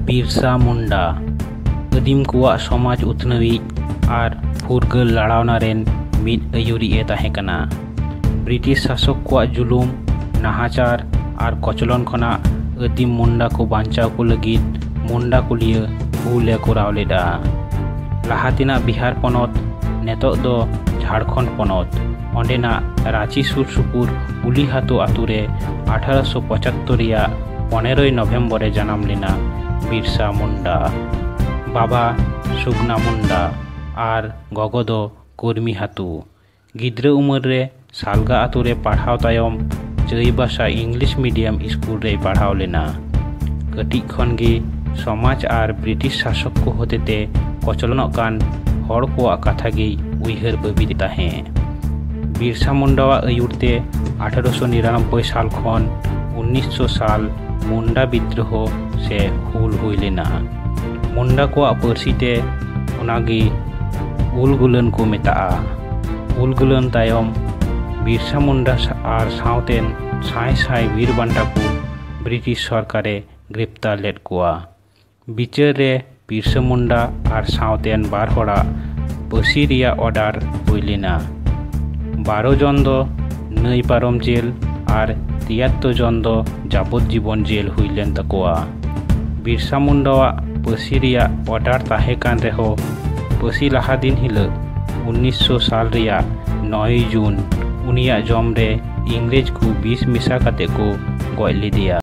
बिरसा मुंडा आदिम कुआ समाज उतनवी और फुरगल लड़ावना रेन मिद अयुरी ताहेकना। ब्रिटिश शासक कुआ जुलुम नाहाचार और कचलन खना आदिम मुंडा को बांचाव को लगित मुंडा को लिए हुले कोराव लेदा। लाहातिना बिहार पनत नेतोग दो झारखंड पनत ओंडेना रांची सुर सुपुर उलीहातु आतुरे 1875 रिया 15 नवेम्बर जन्म लेना बिरसा मुंडा। बाबा सुगना मुंडा और गगो दो कर्मी हातु। गिद्रा उमर रे सालगा आतुरे पढ़ाव तायम चईबासा इंग्लिश मीडियम स्कूल रे पढ़ाव लेना। कटी खन गे समाज और ब्रिटिश शासक को होतेते कचलनक कान हर को कथा गे उइहर बाबी ताहे। बिरसा मुंडावा अयुरते 1899 साल खन 1900 साल मुंडा विद्रोह से हुल हुई लेना। मुंडा को पार्सीते उनागी उलगुलन को मेता। उलगुलन तायम बिरसा मुंडा और साउतेन साय साय वीर बांटा को ब्रिटिश सरकारे ग्रेप्तार लेट कोआ। बिचार रे बिरसा मुंडा और साउतेन बार होड़ा फांसी रिया ऑर्डर हुई लेना। 12 जन दो नई पारम जेल और 73 जन दो जाबज्जीवन जेल हुई लेन तकोआ। बिरसा मुंडावा फांसी रिया ऑर्डर ताहे कान रेहो फांसी लहा दिन हिलग 1900 साल रिया 9 जून उनिया जम रे इंग्रेज को 20 मिसा काते को गoj लिदिया।